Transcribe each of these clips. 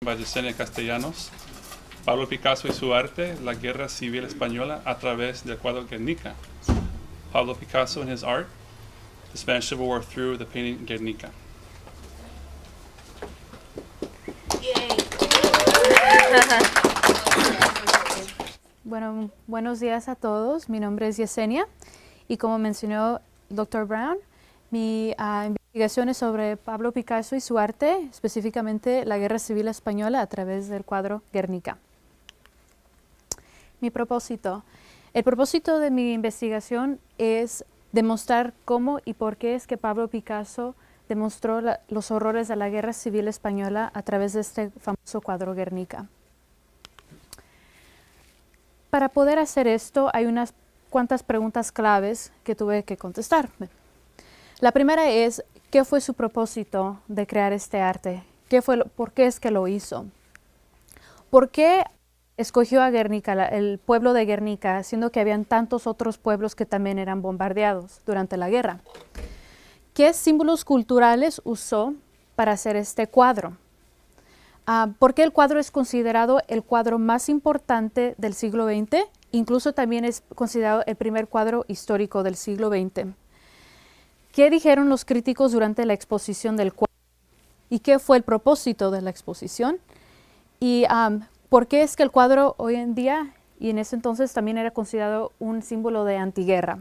By Yesenia Castellanos, Pablo Picasso y su arte, la Guerra Civil Española a través del cuadro Guernica. Pablo Picasso and his art, the Spanish Civil War through the painting Guernica. Bueno, buenos días a todos. Mi nombre es Yesenia y como mencionó Dr. Brown, mi investigación es sobre Pablo Picasso y su arte, específicamente la Guerra Civil Española a través del cuadro Guernica. Mi propósito. El propósito de mi investigación es demostrar cómo y por qué es que Pablo Picasso demostró los horrores de la Guerra Civil Española a través de este famoso cuadro Guernica. Para poder hacer esto hay unas cuantas preguntas claves que tuve que contestarme. La primera es, ¿qué fue su propósito de crear este arte? ¿Por qué es que lo hizo? ¿Por qué escogió a Guernica, el pueblo de Guernica, siendo que habían tantos otros pueblos que también eran bombardeados durante la guerra? ¿Qué símbolos culturales usó para hacer este cuadro? ¿Por qué el cuadro es considerado el cuadro más importante del siglo XX? Incluso también es considerado el primer cuadro histórico del siglo XX. ¿Qué dijeron los críticos durante la exposición del cuadro? ¿Y qué fue el propósito de la exposición? ¿Y por qué es que el cuadro hoy en día y en ese entonces también era considerado un símbolo de antiguerra?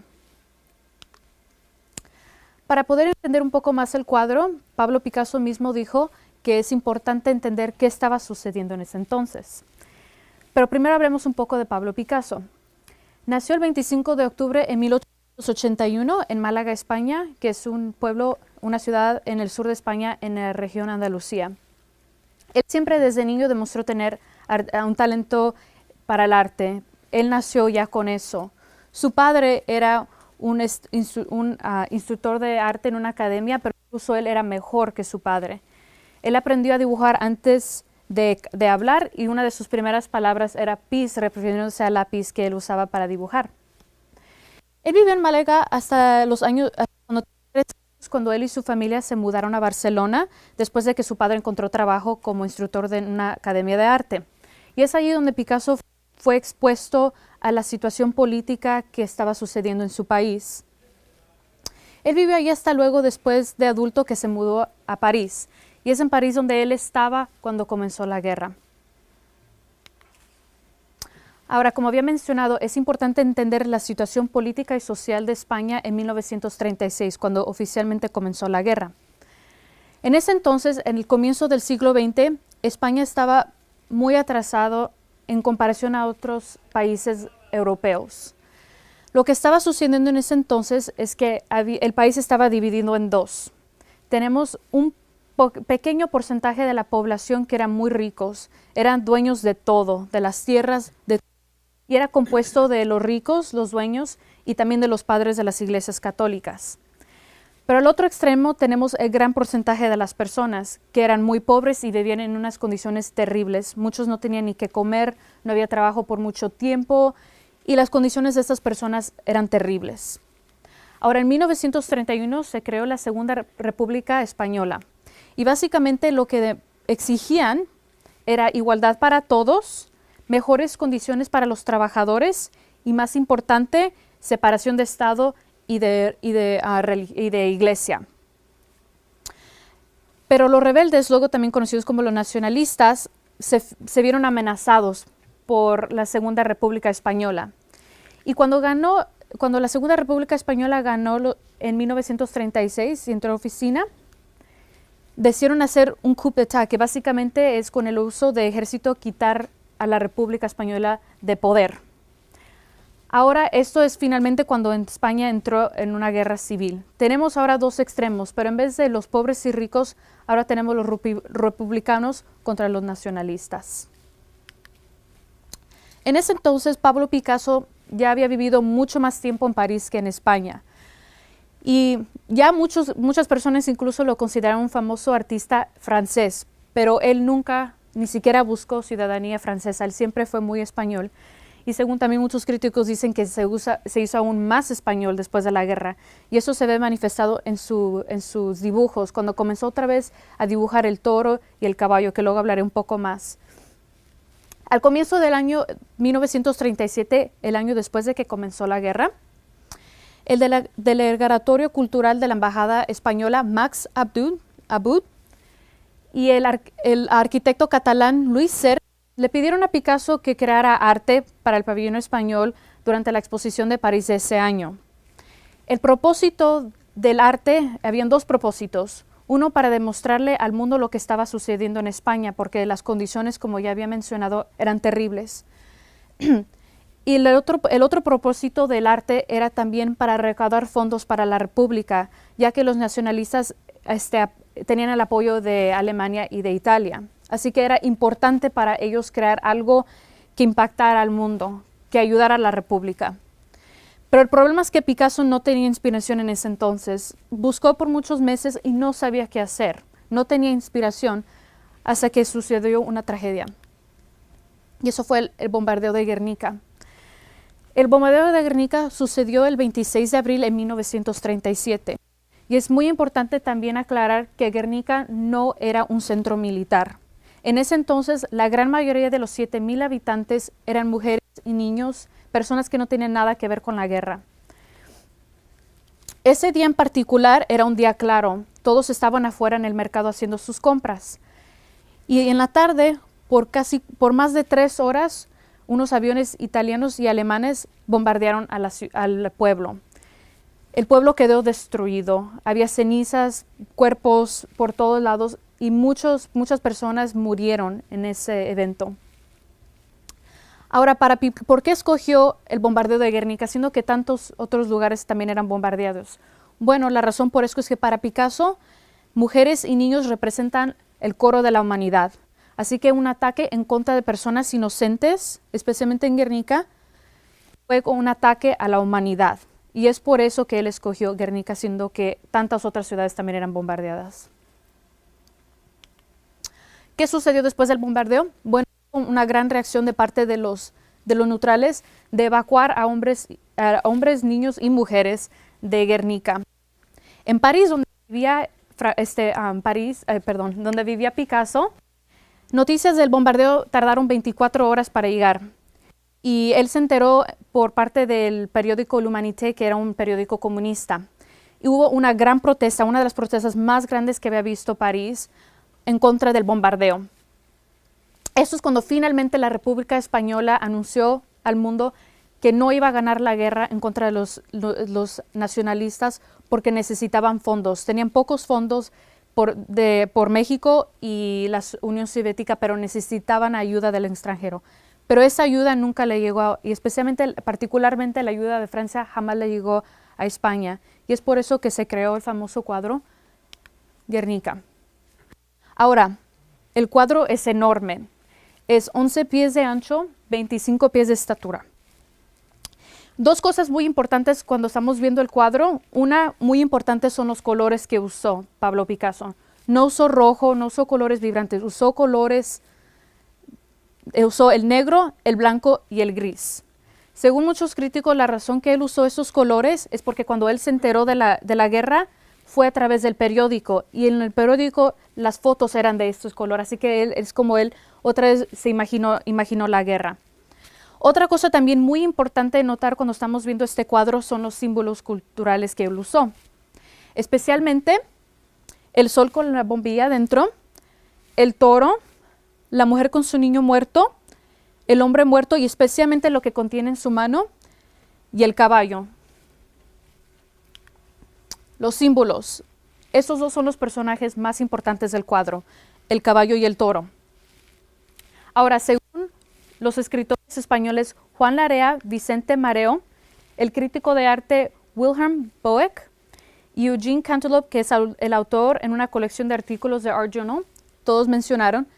Para poder entender un poco más el cuadro, Pablo Picasso mismo dijo que es importante entender qué estaba sucediendo en ese entonces. Pero primero hablemos un poco de Pablo Picasso. Nació el 25 de octubre en 1881 en Málaga, España, que es un pueblo, una ciudad en el sur de España, en la región Andalucía. Él siempre desde niño demostró tener un talento para el arte. Él nació ya con eso. Su padre era un instructor de arte en una academia, pero incluso él era mejor que su padre. Él aprendió a dibujar antes de hablar y una de sus primeras palabras era pis, refiriéndose al lápiz que él usaba para dibujar. Él vivió en Málaga hasta los años, cuando él y su familia se mudaron a Barcelona, después de que su padre encontró trabajo como instructor de una academia de arte. Y es allí donde Picasso fue expuesto a la situación política que estaba sucediendo en su país. Él vivió allí hasta luego, después de adulto, que se mudó a París. Y es en París donde él estaba cuando comenzó la guerra. Ahora, como había mencionado, es importante entender la situación política y social de España en 1936, cuando oficialmente comenzó la guerra. En ese entonces, en el comienzo del siglo XX, España estaba muy atrasado en comparación a otros países europeos. Lo que estaba sucediendo en ese entonces es que el país estaba dividido en dos. Tenemos un pequeño porcentaje de la población que eran muy ricos, eran dueños de todo, de las tierras, y era compuesto de los ricos, los dueños, y también de los padres de las iglesias católicas. Pero al otro extremo tenemos el gran porcentaje de las personas que eran muy pobres y vivían en unas condiciones terribles. Muchos no tenían ni qué comer, no había trabajo por mucho tiempo, y las condiciones de estas personas eran terribles. Ahora, en 1931 se creó la Segunda República Española. Y básicamente lo que exigían era igualdad para todos, mejores condiciones para los trabajadores y, más importante, separación de Estado y de iglesia. Pero los rebeldes, luego también conocidos como los nacionalistas, se vieron amenazados por la Segunda República Española. Y cuando la Segunda República Española ganó en 1936 y entró a oficina, decidieron hacer un coup d'état, que básicamente es con el uso de ejército quitar a la República Española de poder. Ahora esto es finalmente cuando España entró en una guerra civil. Tenemos ahora dos extremos, pero en vez de los pobres y ricos, ahora tenemos los republicanos contra los nacionalistas. En ese entonces Pablo Picasso ya había vivido mucho más tiempo en París que en España. Y ya muchas personas incluso lo consideran un famoso artista francés, pero él nunca ni siquiera buscó ciudadanía francesa, él siempre fue muy español. y según también muchos críticos dicen que se hizo aún más español después de la guerra. Y eso se ve manifestado en sus dibujos, cuando comenzó otra vez a dibujar el toro y el caballo, que luego hablaré un poco más. Al comienzo del año 1937, el año después de que comenzó la guerra, el delegatorio cultural de la Embajada Española, Max Abud, y el arquitecto catalán Luis Ser le pidieron a Picasso que creara arte para el pabellón español durante la exposición de París de ese año. El propósito del arte, habían dos propósitos. Uno, para demostrarle al mundo lo que estaba sucediendo en España, porque las condiciones, como ya había mencionado, eran terribles. Y el otro propósito del arte era también para recaudar fondos para la República, ya que los nacionalistas tenían el apoyo de Alemania y de Italia. Así que era importante para ellos crear algo que impactara al mundo, que ayudara a la República. Pero el problema es que Picasso no tenía inspiración en ese entonces. Buscó por muchos meses y no sabía qué hacer. No tenía inspiración hasta que sucedió una tragedia. Y eso fue el bombardeo de Guernica. El bombardeo de Guernica sucedió el 26 de abril de 1937. Y es muy importante también aclarar que Guernica no era un centro militar. En ese entonces, la gran mayoría de los 7,000 habitantes eran mujeres y niños, personas que no tenían nada que ver con la guerra. Ese día en particular era un día claro. Todos estaban afuera en el mercado haciendo sus compras. Y en la tarde, por más de 3 horas, unos aviones italianos y alemanes bombardearon al pueblo. El pueblo quedó destruido. Había cenizas, cuerpos por todos lados y muchas personas murieron en ese evento. Ahora, ¿por qué escogió el bombardeo de Guernica, siendo que tantos otros lugares también eran bombardeados? Bueno, la razón por eso es que para Picasso, mujeres y niños representan el coro de la humanidad. Así que un ataque en contra de personas inocentes, especialmente en Guernica, fue un ataque a la humanidad. Y es por eso que él escogió Guernica, siendo que tantas otras ciudades también eran bombardeadas. ¿Qué sucedió después del bombardeo? Bueno, una gran reacción de parte de los neutrales de evacuar a hombres, niños y mujeres de Guernica. En París, donde vivía Picasso, noticias del bombardeo tardaron 24 horas para llegar. Y él se enteró por parte del periódico L'Humanité, que era un periódico comunista. Y hubo una gran protesta, una de las protestas más grandes que había visto París, en contra del bombardeo. Eso es cuando finalmente la República Española anunció al mundo que no iba a ganar la guerra en contra de los nacionalistas porque necesitaban fondos. Tenían pocos fondos por México y la Unión Soviética, pero necesitaban ayuda del extranjero. Pero esa ayuda nunca le llegó, y particularmente la ayuda de Francia jamás le llegó a España. Y es por eso que se creó el famoso cuadro Guernica. Ahora, el cuadro es enorme. Es 11 pies de ancho, 25 pies de estatura. Dos cosas muy importantes cuando estamos viendo el cuadro. Una muy importante son los colores que usó Pablo Picasso. No usó rojo, no usó colores vibrantes, usó el negro, el blanco y el gris. Según muchos críticos, la razón que él usó esos colores es porque cuando él se enteró de la guerra fue a través del periódico, y en el periódico las fotos eran de estos colores, así que es como él otra vez se imaginó la guerra. Otra cosa también muy importante de notar cuando estamos viendo este cuadro son los símbolos culturales que él usó, especialmente el sol con la bombilla dentro, el toro, la mujer con su niño muerto, el hombre muerto y especialmente lo que contiene en su mano, y el caballo. Los símbolos. Estos dos son los personajes más importantes del cuadro, el caballo y el toro. Ahora, según los escritores españoles Juan Larea, Vicente Mareo, el crítico de arte Wilhelm Boeck y Eugene Cantelope, que es el autor en una colección de artículos de Art Journal, todos mencionaron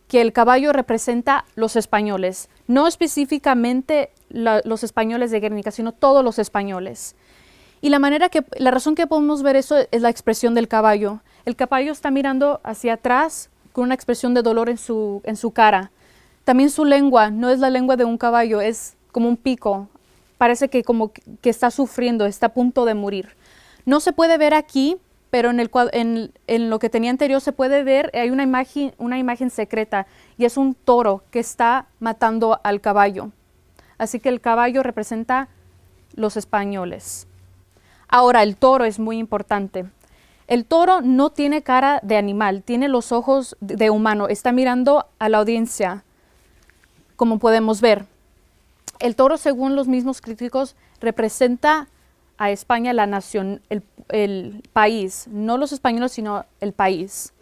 que el caballo representa los españoles, no específicamente los españoles de Guernica, sino todos los españoles. Y la razón que podemos ver eso es la expresión del caballo. El caballo está mirando hacia atrás con una expresión de dolor en su cara. También su lengua no es la lengua de un caballo, es como un pico. Parece que como que está sufriendo, está a punto de morir. No se puede ver aquí, pero en lo que tenía anterior se puede ver, hay una imagen secreta, y es un toro que está matando al caballo. Así que el caballo representa los españoles. Ahora, el toro es muy importante. El toro no tiene cara de animal, tiene los ojos de humano, está mirando a la audiencia, como podemos ver. El toro, según los mismos críticos, representa a España, la nación, el país, no los españoles, sino el país.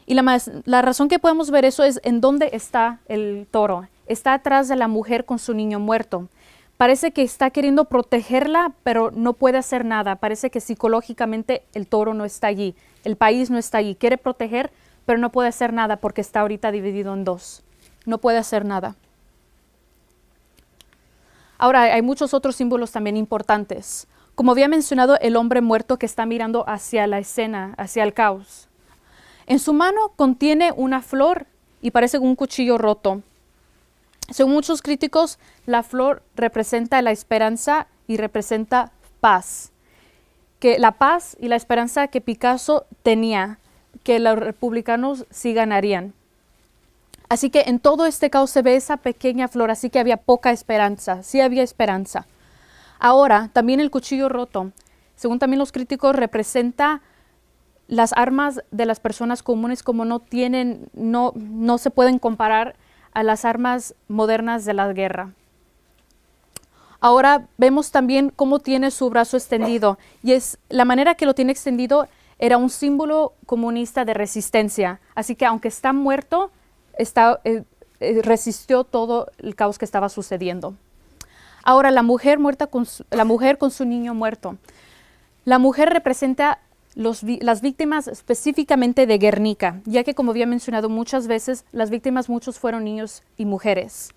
Y la razón que podemos ver eso es en dónde está el toro. Está atrás de la mujer con su niño muerto. Parece que está queriendo protegerla, pero no puede hacer nada. Parece que psicológicamente el toro no está allí, el país no está allí. Quiere proteger, pero no puede hacer nada porque está ahorita dividido en dos. No puede hacer nada. Ahora, hay muchos otros símbolos también importantes. Como había mencionado, el hombre muerto que está mirando hacia la escena, hacia el caos. En su mano contiene una flor y parece un cuchillo roto. Según muchos críticos, la flor representa la esperanza y representa paz. Que la paz y la esperanza que Picasso tenía, que los republicanos sí ganarían. Así que en todo este caos se ve esa pequeña flor, así que había poca esperanza, sí había esperanza. Ahora, también el cuchillo roto, según también los críticos, representa las armas de las personas comunes, como no se pueden comparar a las armas modernas de la guerra. Ahora vemos también cómo tiene su brazo extendido, y es la manera que lo tiene extendido era un símbolo comunista de resistencia. Así que aunque está muerto, resistió todo el caos que estaba sucediendo. Ahora la mujer con su niño muerto. La mujer representa las víctimas específicamente de Guernica, ya que, como había mencionado muchas veces, las víctimas muchos fueron niños y mujeres.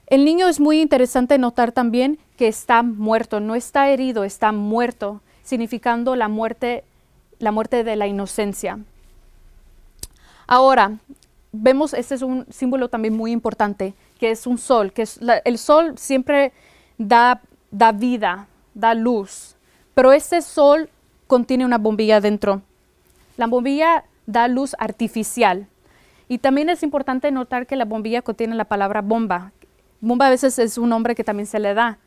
El niño es muy interesante notar también que está muerto, no está herido, está muerto, significando la muerte de la inocencia. Ahora, vemos, este es un símbolo también muy importante, que es un sol, el sol siempre da vida, da luz, pero este sol contiene una bombilla dentro. La bombilla da luz artificial. Y también es importante notar que la bombilla contiene la palabra bomba. Bomba a veces es un nombre que también se le da.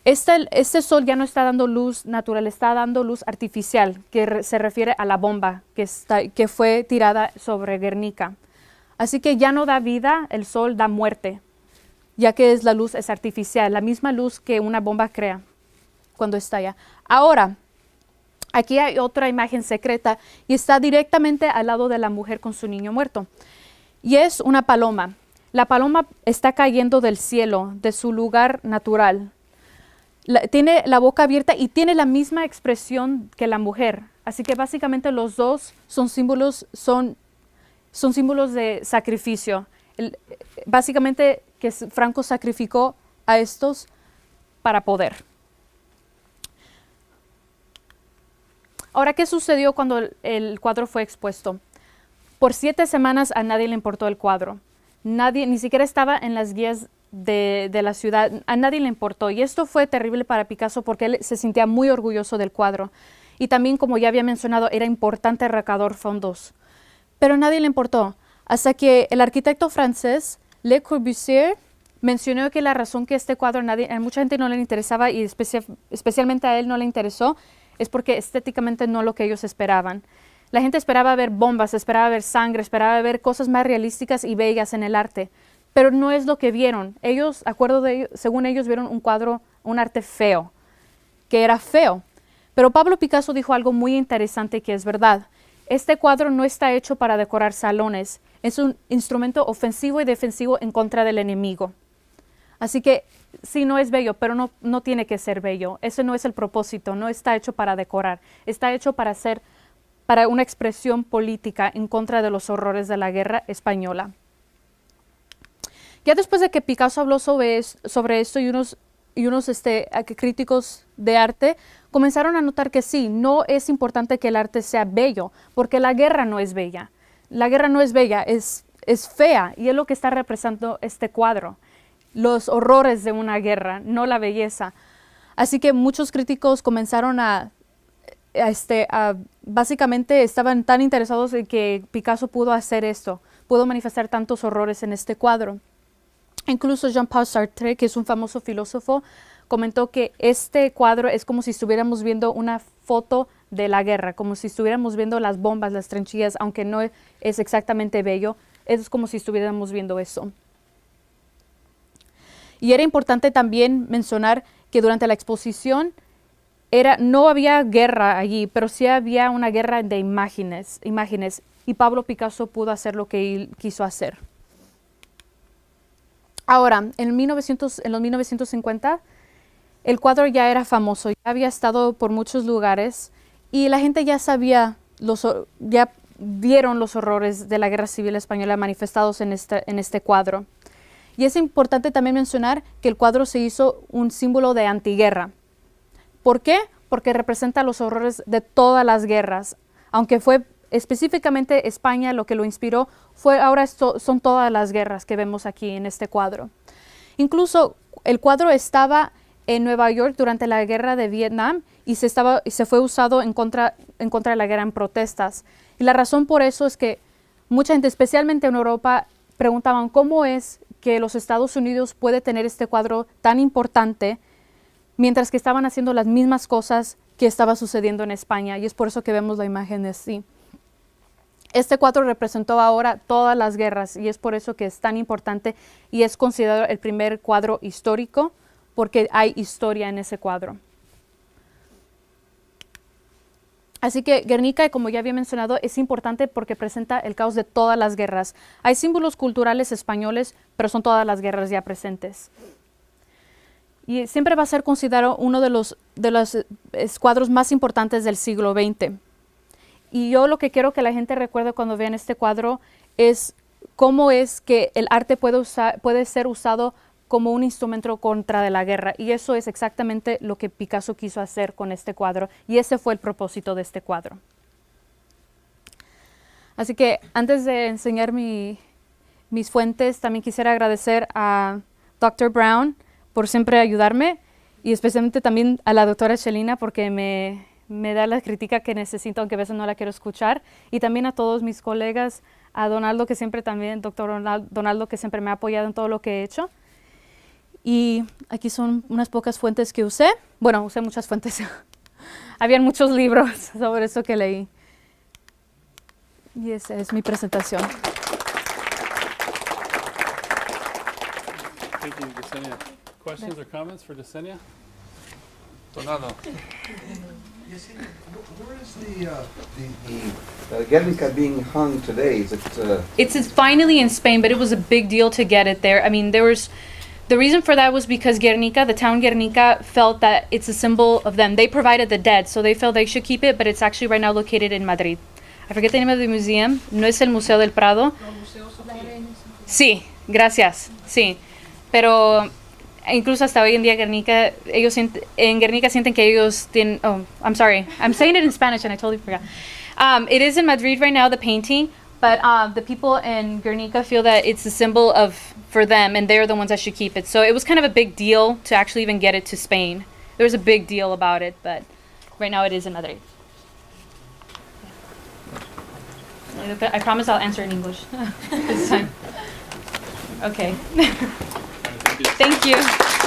Este sol ya no está dando luz natural, está dando luz artificial, que se refiere a la bomba que fue tirada sobre Guernica. Así que ya no da vida, el sol da muerte, ya que la luz es artificial, la misma luz que una bomba crea cuando estalla. Ahora, aquí hay otra imagen secreta y está directamente al lado de la mujer con su niño muerto. Y es una paloma. La paloma está cayendo del cielo, de su lugar natural. Tiene la boca abierta y tiene la misma expresión que la mujer. Así que básicamente los dos son símbolos de sacrificio. Básicamente que Franco sacrificó a estos para poder. Ahora, ¿qué sucedió cuando el cuadro fue expuesto? Por 7 semanas a nadie le importó el cuadro. Nadie, ni siquiera estaba en las guías de la ciudad, a nadie le importó. Y esto fue terrible para Picasso porque él se sentía muy orgulloso del cuadro. Y también, como ya había mencionado, era importante recaudar fondos. Pero a nadie le importó. Hasta que el arquitecto francés Le Corbusier mencionó que la razón que este cuadro a mucha gente no le interesaba y especialmente a él no le interesó es porque estéticamente no lo que ellos esperaban. La gente esperaba ver bombas, esperaba ver sangre, esperaba ver cosas más realísticas y bellas en el arte, pero no es lo que vieron. Ellos, según ellos, vieron un cuadro, un arte feo, que era feo. Pero Pablo Picasso dijo algo muy interesante que es verdad. Este cuadro no está hecho para decorar salones, es un instrumento ofensivo y defensivo en contra del enemigo. Así que sí, no es bello, pero no tiene que ser bello. Ese no es el propósito, no está hecho para decorar, está hecho para una expresión política en contra de los horrores de la guerra española. Ya después de que Picasso habló sobre esto y unos críticos de arte comenzaron a notar que sí, no es importante que el arte sea bello, porque la guerra no es bella. La guerra no es bella, es fea y es lo que está representando este cuadro. Los horrores de una guerra, no la belleza. Así que muchos críticos comenzaron básicamente estaban tan interesados en que Picasso pudo hacer esto, pudo manifestar tantos horrores en este cuadro. Incluso Jean-Paul Sartre, que es un famoso filósofo, comentó que este cuadro es como si estuviéramos viendo una foto de la guerra, como si estuviéramos viendo las bombas, las trincheras, aunque no es exactamente bello, es como si estuviéramos viendo eso. Y era importante también mencionar que durante la exposición no había guerra allí, pero sí había una guerra de imágenes, y Pablo Picasso pudo hacer lo que él quiso hacer. Ahora, en los 1950, el cuadro ya era famoso, ya había estado por muchos lugares y la gente ya sabía, ya vieron los horrores de la Guerra Civil Española manifestados en este cuadro. Y es importante también mencionar que el cuadro se hizo un símbolo de antiguerra. ¿Por qué? Porque representa los horrores de todas las guerras. Aunque fue específicamente España lo que lo inspiró, son todas las guerras que vemos aquí en este cuadro. Incluso el cuadro estaba en Nueva York durante la guerra de Vietnam y se fue usado en contra de la guerra en protestas. Y la razón por eso es que mucha gente, especialmente en Europa, preguntaban cómo es que los Estados Unidos puede tener este cuadro tan importante mientras que estaban haciendo las mismas cosas que estaba sucediendo en España, y es por eso que vemos la imagen así. Este cuadro representó ahora todas las guerras y es por eso que es tan importante y es considerado el primer cuadro histórico porque hay historia en ese cuadro. Así que Guernica, como ya había mencionado, es importante porque presenta el caos de todas las guerras. Hay símbolos culturales españoles, pero son todas las guerras ya presentes. Y siempre va a ser considerado uno de los cuadros más importantes del siglo XX. Y yo lo que quiero que la gente recuerde cuando vean este cuadro es cómo es que el arte puede ser usado como un instrumento contra de la guerra. Y eso es exactamente lo que Picasso quiso hacer con este cuadro. Y ese fue el propósito de este cuadro. Así que antes de enseñar mis fuentes, también quisiera agradecer a Dr. Brown por siempre ayudarme y especialmente también a la doctora Shelina porque me da la crítica que necesito, aunque a veces no la quiero escuchar, y también a todos mis colegas, a Donaldo, que siempre también, doctor Donaldo, que siempre me ha apoyado en todo lo que he hecho. Y aquí son unas pocas fuentes que usé. Bueno, usé muchas fuentes. Habían muchos libros sobre eso que leí. Y esa es mi presentación. Thank you, Yesenia. Questions or comments for Yesenia? Donaldo. Yesenia, where is the Guernica being hung today? Is it? It's finally in Spain, but it was a big deal to get it there. I mean, the reason for that was because Guernica, the town Guernica, felt that it's a symbol of them. They provided the dead, so they felt they should keep it, but it's actually right now located in Madrid. I forget the name of the museum. No es el Museo del Prado. Sí, gracias. Sí, pero incluso hasta hoy en día Guernica, en Guernica sienten que ellos tienen. Oh, I'm sorry. I'm saying it in Spanish and I totally forgot. It is in Madrid right now, the painting. But the people in Guernica feel that it's a symbol for them, and they're the ones that should keep it. So it was kind of a big deal to actually even get it to Spain. There was a big deal about it, but right now it is in Madrid. Yeah. I promise I'll answer in English this time. Okay. Thank you. Thank you.